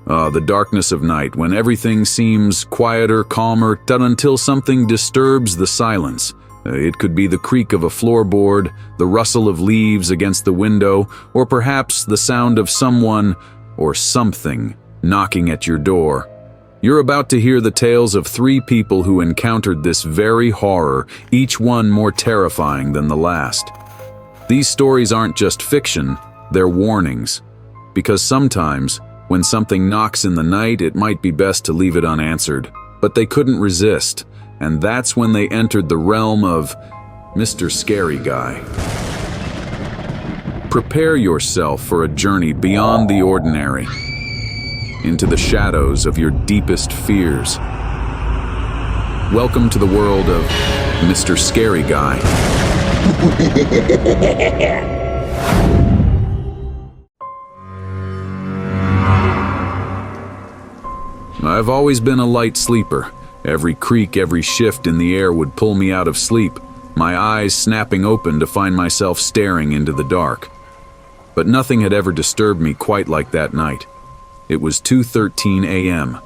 The darkness of night, when everything seems quieter, calmer, until something disturbs the silence. It could be the creak of a floorboard, the rustle of leaves against the window, or perhaps the sound of someone or something knocking at your door. You're about to hear the tales of 3 people who encountered this very horror, each one more terrifying than the last. These stories aren't just fiction, they're warnings. Because sometimes, when something knocks in the night, it might be best to leave it unanswered. But they couldn't resist, and that's when they entered the realm of Mr. Scary Guy. Prepare yourself for a journey beyond the ordinary, into the shadows of your deepest fears. Welcome to the world of Mr. Scary Guy. I've always been a light sleeper. Every creak, every shift in the air would pull me out of sleep, my eyes snapping open to find myself staring into the dark. But nothing had ever disturbed me quite like that night. It was 2:13 a.m.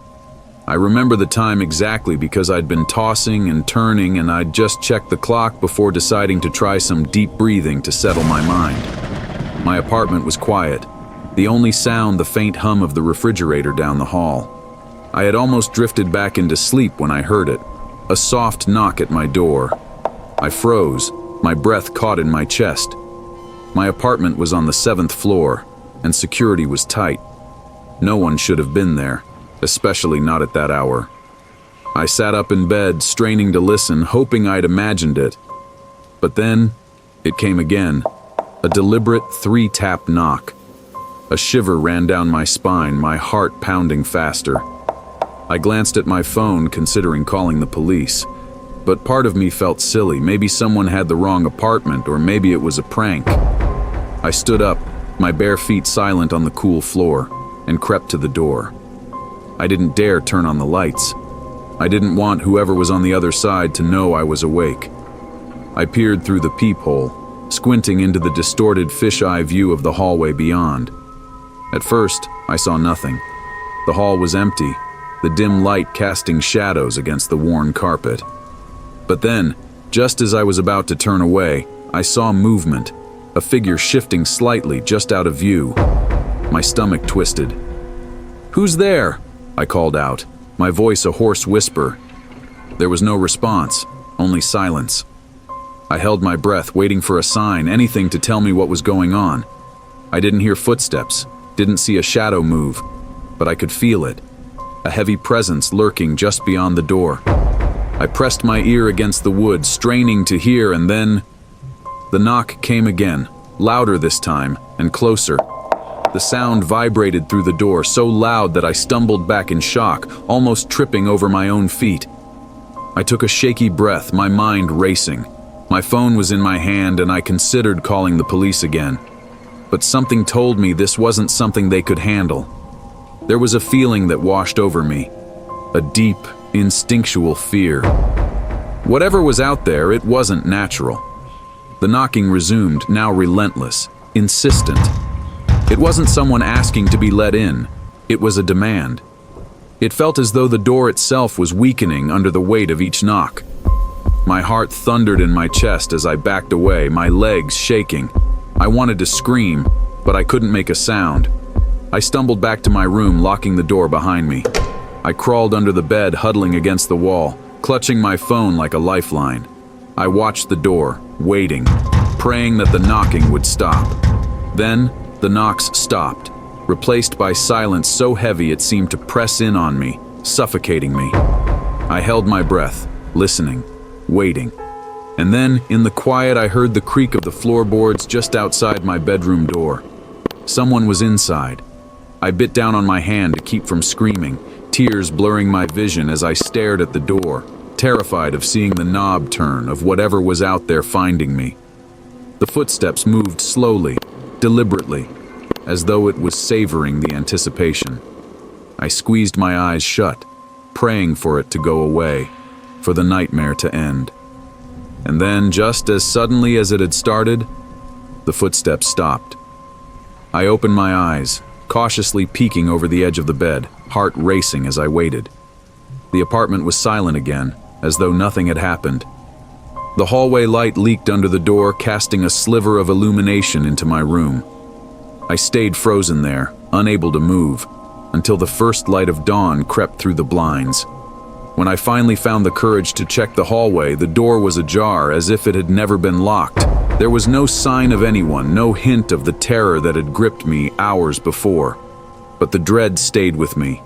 I remember the time exactly because I'd been tossing and turning, and I'd just checked the clock before deciding to try some deep breathing to settle my mind. My apartment was quiet, the only sound the faint hum of the refrigerator down the hall. I had almost drifted back into sleep when I heard it, a soft knock at my door. I froze, my breath caught in my chest. My apartment was on the 7th floor, and security was tight. No one should have been there, especially not at that hour. I sat up in bed, straining to listen, hoping I'd imagined it. But then, it came again, a deliberate 3-tap knock. A shiver ran down my spine, my heart pounding faster. I glanced at my phone, considering calling the police. But part of me felt silly. Maybe someone had the wrong apartment, or maybe it was a prank. I stood up, my bare feet silent on the cool floor, and crept to the door. I didn't dare turn on the lights. I didn't want whoever was on the other side to know I was awake. I peered through the peephole, squinting into the distorted fisheye view of the hallway beyond. At first, I saw nothing. The hall was empty, the dim light casting shadows against the worn carpet. But then, just as I was about to turn away, I saw movement, a figure shifting slightly just out of view. My stomach twisted. "Who's there?" I called out, my voice a hoarse whisper. There was no response, only silence. I held my breath, waiting for a sign, anything to tell me what was going on. I didn't hear footsteps, didn't see a shadow move, but I could feel it. A heavy presence lurking just beyond the door. I pressed my ear against the wood, straining to hear, and then the knock came again, louder this time, and closer. The sound vibrated through the door, so loud that I stumbled back in shock, almost tripping over my own feet. I took a shaky breath, my mind racing. My phone was in my hand, and I considered calling the police again. But something told me this wasn't something they could handle. There was a feeling that washed over me, a deep, instinctual fear. Whatever was out there, it wasn't natural. The knocking resumed, now relentless, insistent. It wasn't someone asking to be let in, it was a demand. It felt as though the door itself was weakening under the weight of each knock. My heart thundered in my chest as I backed away, my legs shaking. I wanted to scream, but I couldn't make a sound. I stumbled back to my room, locking the door behind me. I crawled under the bed, huddling against the wall, clutching my phone like a lifeline. I watched the door, waiting, praying that the knocking would stop. Then, the knocks stopped, replaced by silence so heavy it seemed to press in on me, suffocating me. I held my breath, listening, waiting. And then, in the quiet, I heard the creak of the floorboards just outside my bedroom door. Someone was inside. I bit down on my hand to keep from screaming, tears blurring my vision as I stared at the door, terrified of seeing the knob turn, of whatever was out there finding me. The footsteps moved slowly, deliberately, as though it was savoring the anticipation. I squeezed my eyes shut, praying for it to go away, for the nightmare to end. And then, just as suddenly as it had started, the footsteps stopped. I opened my eyes, cautiously peeking over the edge of the bed, heart racing as I waited. The apartment was silent again, as though nothing had happened. The hallway light leaked under the door, casting a sliver of illumination into my room. I stayed frozen there, unable to move, until the first light of dawn crept through the blinds. When I finally found the courage to check the hallway, the door was ajar, as if it had never been locked. There was no sign of anyone, no hint of the terror that had gripped me hours before. But the dread stayed with me,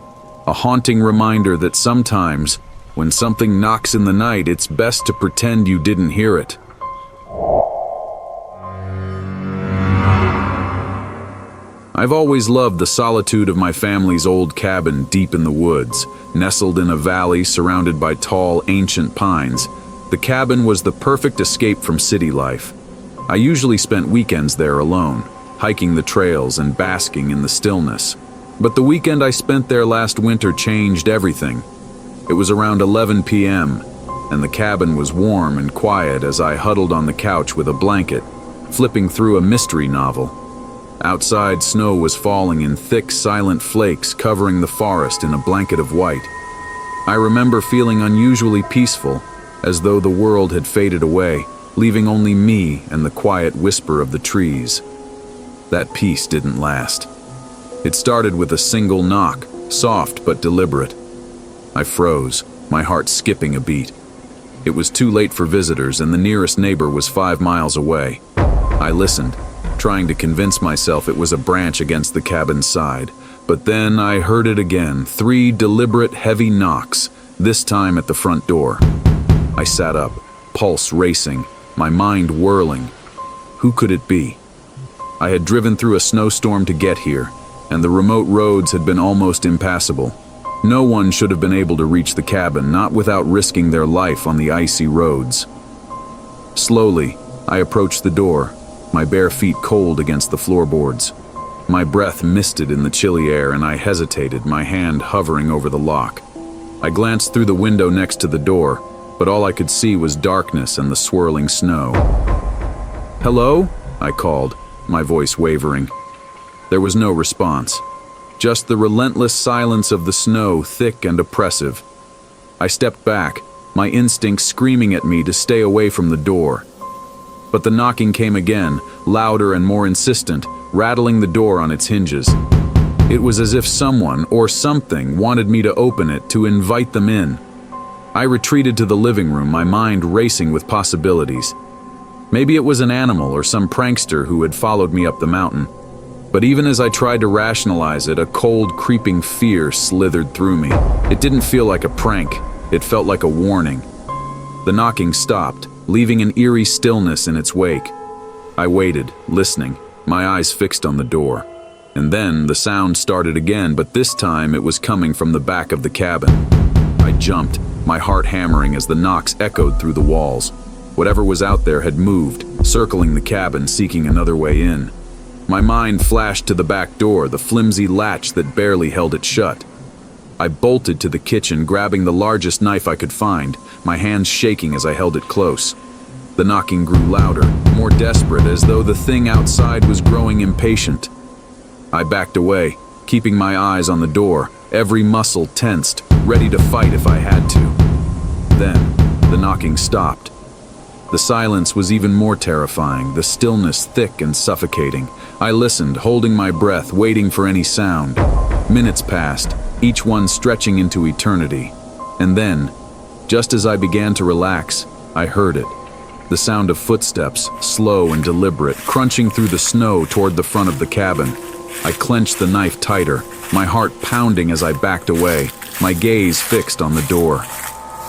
a haunting reminder that sometimes, when something knocks in the night, it's best to pretend you didn't hear it. I've always loved the solitude of my family's old cabin deep in the woods, nestled in a valley surrounded by tall, ancient pines. The cabin was the perfect escape from city life. I usually spent weekends there alone, hiking the trails and basking in the stillness. But the weekend I spent there last winter changed everything. It was around 11 p.m., and the cabin was warm and quiet as I huddled on the couch with a blanket, flipping through a mystery novel. Outside, snow was falling in thick, silent flakes, covering the forest in a blanket of white. I remember feeling unusually peaceful, as though the world had faded away, leaving only me and the quiet whisper of the trees. That peace didn't last. It started with a single knock, soft but deliberate. I froze, my heart skipping a beat. It was too late for visitors, and the nearest neighbor was 5 miles away. I listened, trying to convince myself it was a branch against the cabin's side. But then I heard it again, 3 deliberate, heavy knocks, this time at the front door. I sat up, pulse racing, my mind whirling. Who could it be? I had driven through a snowstorm to get here, and the remote roads had been almost impassable. No one should have been able to reach the cabin, not without risking their life on the icy roads. Slowly, I approached the door, my bare feet cold against the floorboards. My breath misted in the chilly air, and I hesitated, my hand hovering over the lock. I glanced through the window next to the door, but all I could see was darkness and the swirling snow. "Hello?" I called, my voice wavering. There was no response, just the relentless silence of the snow, thick and oppressive. I stepped back, my instincts screaming at me to stay away from the door. But the knocking came again, louder and more insistent, rattling the door on its hinges. It was as if someone or something wanted me to open it, to invite them in. I retreated to the living room, my mind racing with possibilities. Maybe it was an animal or some prankster who had followed me up the mountain. But even as I tried to rationalize it, a cold, creeping fear slithered through me. It didn't feel like a prank, it felt like a warning. The knocking stopped, leaving an eerie stillness in its wake. I waited, listening, my eyes fixed on the door. And then the sound started again, but this time it was coming from the back of the cabin. I jumped, my heart hammering as the knocks echoed through the walls. Whatever was out there had moved, circling the cabin, seeking another way in. My mind flashed to the back door, the flimsy latch that barely held it shut. I bolted to the kitchen, grabbing the largest knife I could find, my hands shaking as I held it close. The knocking grew louder, more desperate, as though the thing outside was growing impatient. I backed away, keeping my eyes on the door, every muscle tensed, ready to fight if I had to. Then, the knocking stopped. The silence was even more terrifying, the stillness thick and suffocating. I listened, holding my breath, waiting for any sound. Minutes passed, each one stretching into eternity. And then, just as I began to relax, I heard it. The sound of footsteps, slow and deliberate, crunching through the snow toward the front of the cabin. I clenched the knife tighter, my heart pounding as I backed away, my gaze fixed on the door.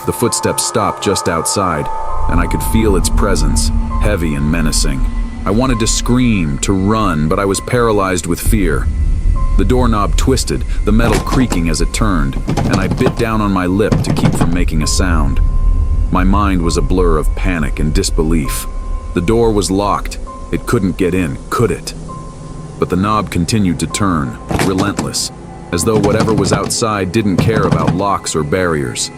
The footsteps stopped just outside, and I could feel its presence, heavy and menacing. I wanted to scream, to run, but I was paralyzed with fear. The doorknob twisted, the metal creaking as it turned, and I bit down on my lip to keep from making a sound. My mind was a blur of panic and disbelief. The door was locked. It couldn't get in, could it? But the knob continued to turn, relentless, as though whatever was outside didn't care about locks or barriers.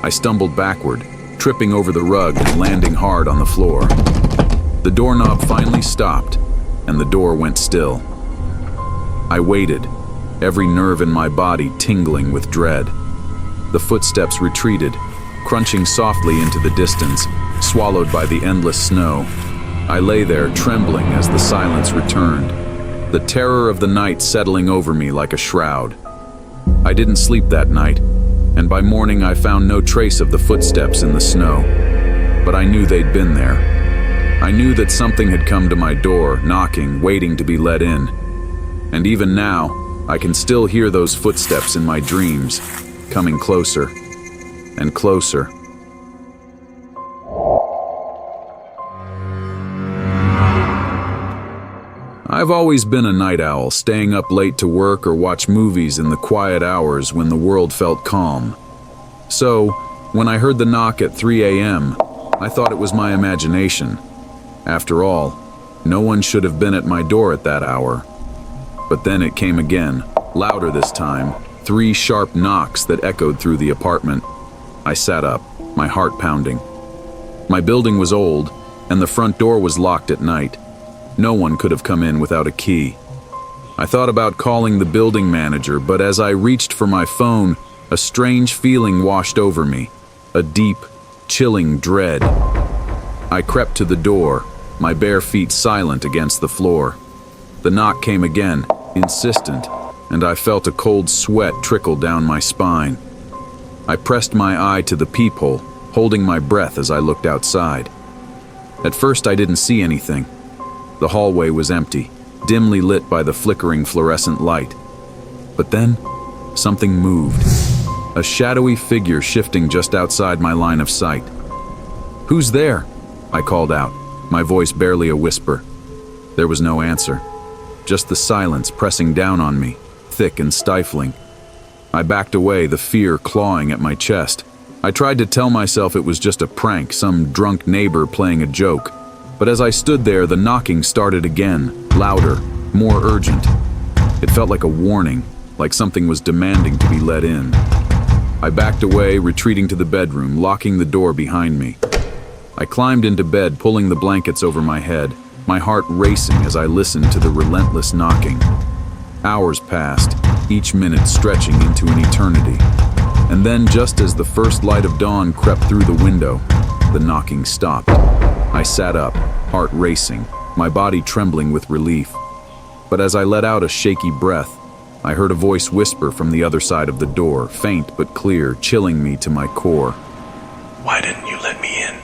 I stumbled backward, tripping over the rug and landing hard on the floor. The doorknob finally stopped, and the door went still. I waited, every nerve in my body tingling with dread. The footsteps retreated, crunching softly into the distance, swallowed by the endless snow. I lay there, trembling as the silence returned, the terror of the night settling over me like a shroud. I didn't sleep that night, and by morning I found no trace of the footsteps in the snow. But I knew they'd been there. I knew that something had come to my door, knocking, waiting to be let in. And even now, I can still hear those footsteps in my dreams, coming closer and closer. I've always been a night owl, staying up late to work or watch movies in the quiet hours when the world felt calm. So, when I heard the knock at 3 a.m., I thought it was my imagination. After all, no one should have been at my door at that hour. But then it came again, louder this time, 3 sharp knocks that echoed through the apartment. I sat up, my heart pounding. My building was old, and the front door was locked at night. No one could have come in without a key. I thought about calling the building manager, but as I reached for my phone, a strange feeling washed over me, a deep, chilling dread. I crept to the door, my bare feet silent against the floor. The knock came again, insistent, and I felt a cold sweat trickle down my spine. I pressed my eye to the peephole, holding my breath as I looked outside. At first I didn't see anything. The hallway was empty, dimly lit by the flickering fluorescent light. But then, something moved. A shadowy figure shifting just outside my line of sight. "Who's there?" I called out, my voice barely a whisper. There was no answer, just the silence pressing down on me, thick and stifling. I backed away, the fear clawing at my chest. I tried to tell myself it was just a prank, some drunk neighbor playing a joke. But as I stood there, the knocking started again, louder, more urgent. It felt like a warning, like something was demanding to be let in. I backed away, retreating to the bedroom, locking the door behind me. I climbed into bed, pulling the blankets over my head, my heart racing as I listened to the relentless knocking. Hours passed, each minute stretching into an eternity. And then, just as the first light of dawn crept through the window, the knocking stopped. I sat up, heart racing, my body trembling with relief. But as I let out a shaky breath, I heard a voice whisper from the other side of the door, faint but clear, chilling me to my core. "Why didn't you let me in?"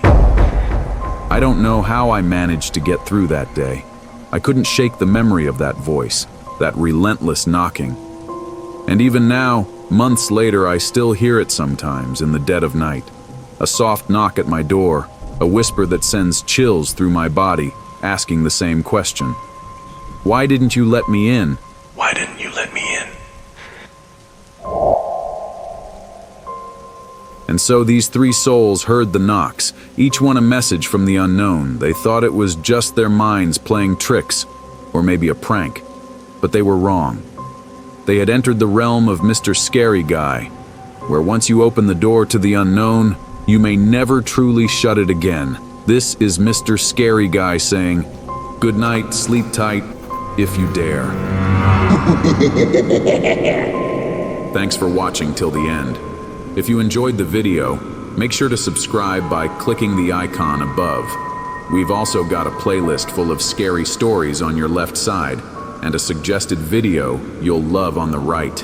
I don't know how I managed to get through that day. I couldn't shake the memory of that voice, that relentless knocking. And even now, months later, I still hear it sometimes in the dead of night. A soft knock at my door, a whisper that sends chills through my body, asking the same question. "Why didn't you let me in?" "Why didn't you let me in?" And so these 3 souls heard the knocks, each one a message from the unknown. They thought it was just their minds playing tricks, or maybe a prank. But they were wrong. They had entered the realm of Mr. Scary Guy, where once you open the door to the unknown, you may never truly shut it again. This is Mr. Scary Guy saying, "Good night, sleep tight, if you dare." Thanks for watching till the end. If you enjoyed the video, make sure to subscribe by clicking the icon above. We've also got a playlist full of scary stories on your left side, and a suggested video you'll love on the right.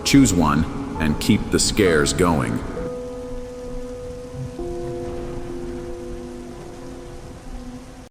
Choose one and keep the scares going.